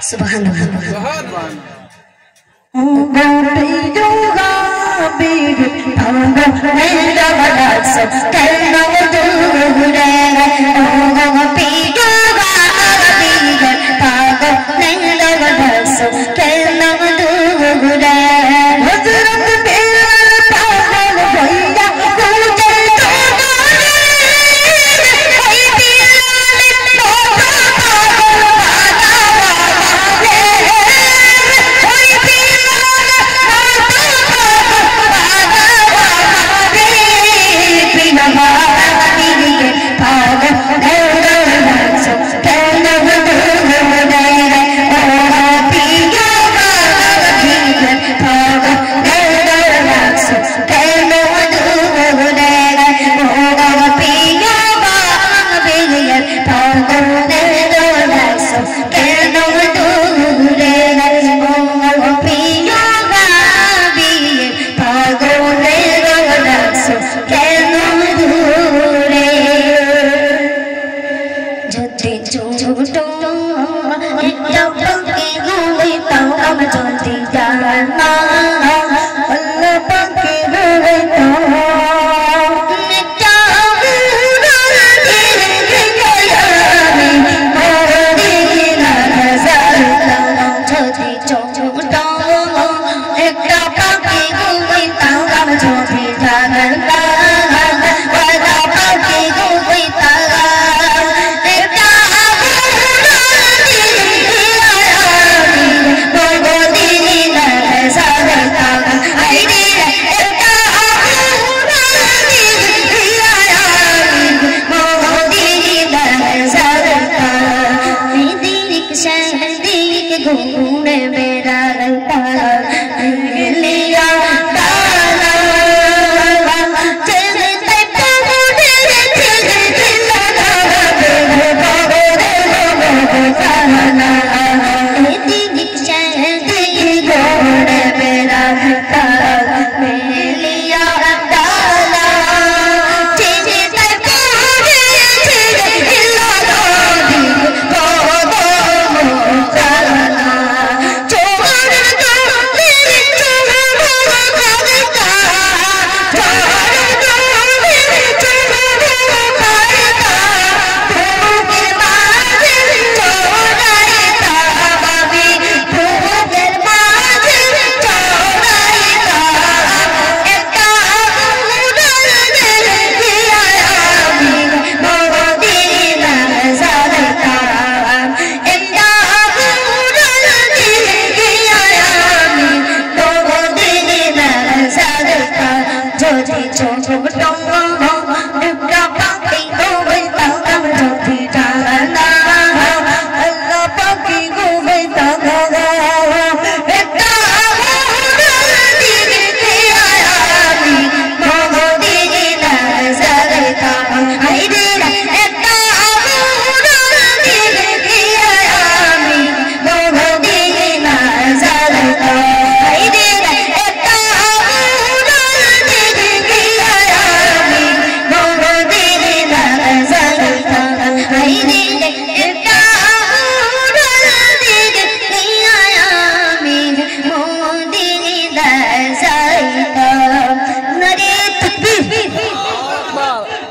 सुभान अल्लाह।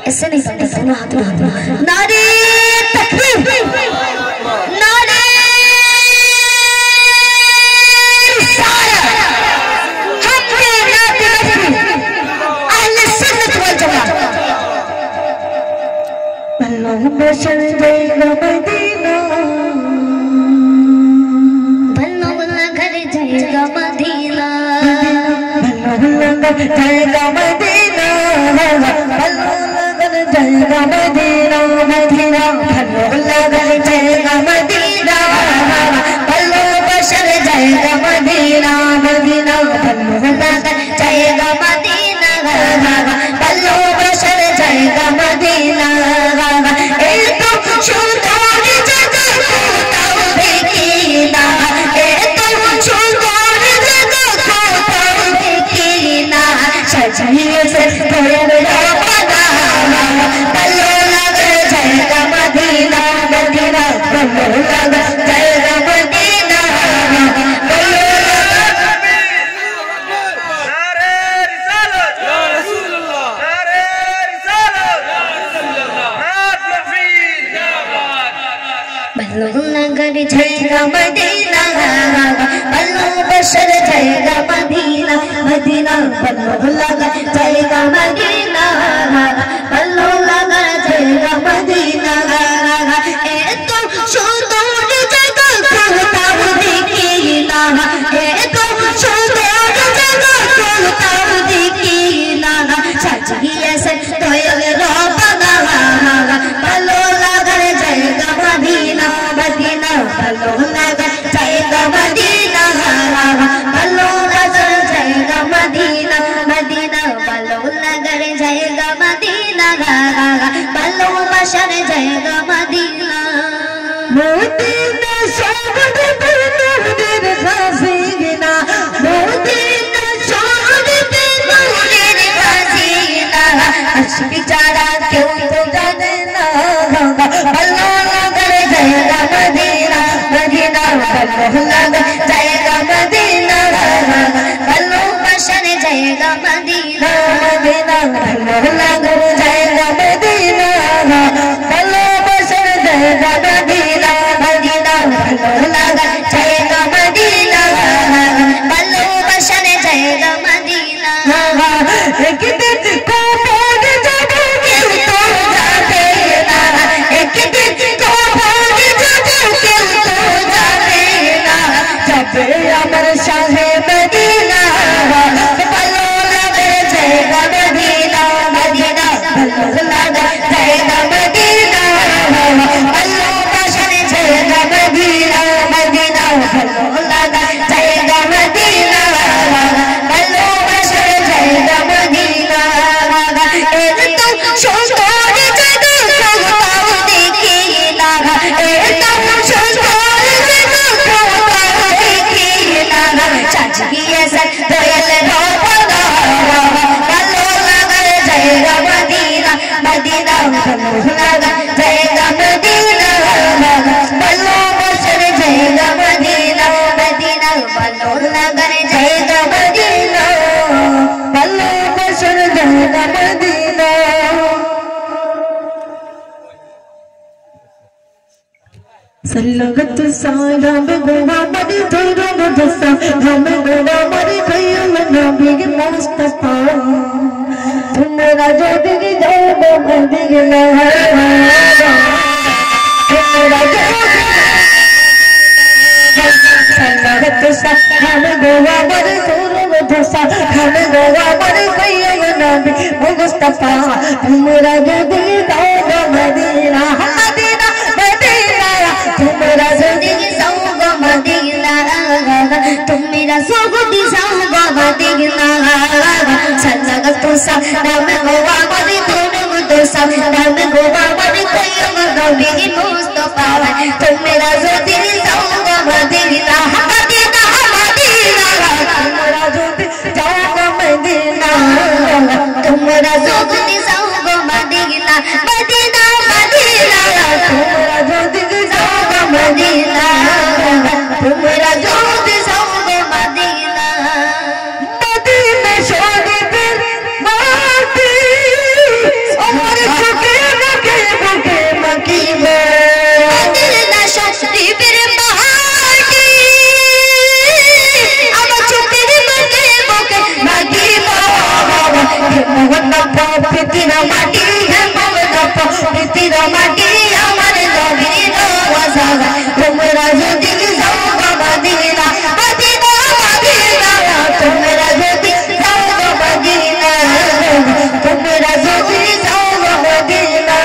ऐसे नहीं सकते दोनों हाथ में नारे तकबीर नारे रिसालत हक़ नाते अहले सुन्नत वल जमात अल्लाह बशर जाएगा मदीना भल्ला घर जाएगा मदीना भल्ला जाएगा मदीना जाएगा मदीना मदीना भल्ला घर जाएगा मदीना भल्ला बशर जाएगा मदीना मदीना भल्ला घर जाएगा मदीना भल्ला बशर जाएगा मदीना एक तो शुदार जगह को तौबीकीना एक तो शुदार जगह को तौबीकीना सजिए से थोड़े मदीना मदीना भल्ला घर जाएगा मदीना बल्लू नगर जाएगा मदीना, बल्लू बशर जाएगा मदीना, मदीना बल्लू नगर जाएगा मदीना, बल्लू नगर जाएगा मदीना। ए तो सुंदर जगह को देखीना, ए तो सुंदर जगह को देखीना, सच्ची ऐसे तो ये रोपना, बल्लू नगर जाएगा मदीना, मदीना बल्लू नगर जाएगा मदीना, बल्लू नगर जाएगा मदीना, मदीना बल्लू नगर जाएगा मदीना, बल्लू बशर जाएगा मदीना। मोदीना शोभत नूरेर हसीना, मोदीना शोभत नूरेर हसीना, अश्क चारा क्यों तो जाने ना, बल्लू नगर जाएगा मदीना, मदीना बल्लू नगर जाएगा मदीना, बल्लू बशर जाएगा मदीना, मदीना बल्लू नगर जाएगा मदीना, बल्लू बशर जाएगा मदीना, मदीना बल्लू नगर जाएगा मदीना, बल्लू बशर जाएगा मदीना। एक दिन को भाग जाओगे तो जाते ना, एक दिन को भाग जाओगे तो जाते ना, जब अमर शाह मदीना, बल्लू नगर जाएगा मदीना, मदीना बल्लू नगर जाएगा मदीना, बल्लू बशर जाएगा मदीना, मदीना बल्लू नगर जाएगा मदीना, बल्लू बशर जाएगा मदीना। एक तो सुंदर जगह को देखीना, एक तो सुंदर जगह को देखीना, सच्ची ऐसे तो ये रोपना, बल्लू नगर जाएगा मदीना, मदीना बल्लू नगर जाएगा मदीना, बल्लू बशर जाएगा मदीना, मदीना बल्लू नगर जाएगा मदीना, बल्लू बशर जाएगा मदीना। सल्लगत सारा बेगुआ मरी थोड़ा बदसा, हम गोवा मरी कहियो नबी मुस्तफा, तुम्हारा जो दिग जाओ मदीना, तुम्हारा जो सल्लगत सारा बेगुआ मरी थोड़ा बदसा, हम गोवा मरी कहियो नबी मुस्तफा, तुम्हारा जो दिग जाओ मदीना, मदीना मदीना तुम्हारा ज़िंदगी सौगा मदीना, तुम मेरा सोगुदी सौगा मदीना। सल्लगत सारा बेगुआ मरी थोड़ा बदसा, हम गोवा मरी कहियो नबी मुस्तफा, तुम मेरा ज़िंदगी सौगा मदीना, मदीना मदीना तुम्हारा ज़िंदगी सौगा मदीना, तुम्हारा ज़िंदगी सौगा मदीना, मदीना मदीना तुम्हारा ज़िंदगी सौगा मदीना, तुम्हारा ज़िंदगी सौगा मदीना। मदीना शरीफ माटी और चुके लगे बुके मकी में, मदीना शरीफ माटी अब चुके लगे बुके मकी में, मोहब्बत पितिरा माटी है, मोहब्बत पितिरा माटी हमारे नबी रोज़ा, तुम्हारा ज़िंदगी सौगा मदीना, मदीना मदीना तुम्हारा ज़िंदगी सौगा मदीना, तुम्हारा ज़िंदगी सौगा मदीना।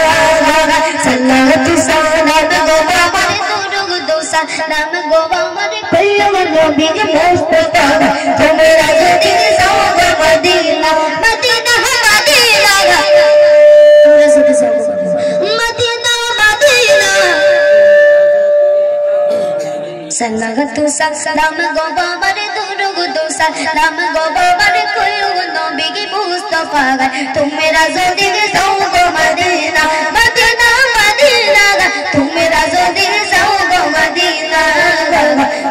सल्लगत सारा बेगुआ मरी थोड़ा बदसा, हम गोवा मरी कहियो नबी मुस्तफा, तुम्हारा ज़िंदगी सौगा Medina, Medina Medina Medina Medina. सल्लगत सारा बेगुआ मरी थोड़ा बदसा, हम गोवा मरी कहियो नबी मुस्तफा, तुम्हारा ज़िंदगी सौगा मदीना, मदीना मदीना तुम्हारा ज़िंदगी सौगा मदीना,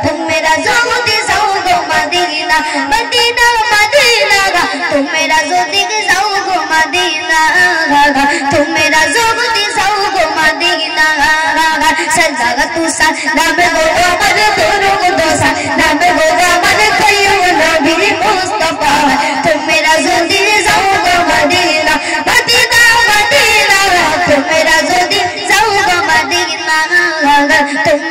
तुम्हारा ज़िंदगी सौगा मदीना, मदीना मदीना तुम्हारा ज़िंदगी सौगा मदीना, तुम्हारा ज़िंदगी सौगा मदीना। सल्लगत तुसा नाम गो अमर दुरुग दोसा नाम गो अमर कय्यूम नबी मुस्तफा तुम मेरा जोदी जाऊंगा मदीना मदीना मदीना तुम मेरा जोदी जाऊंगा मदीना तुम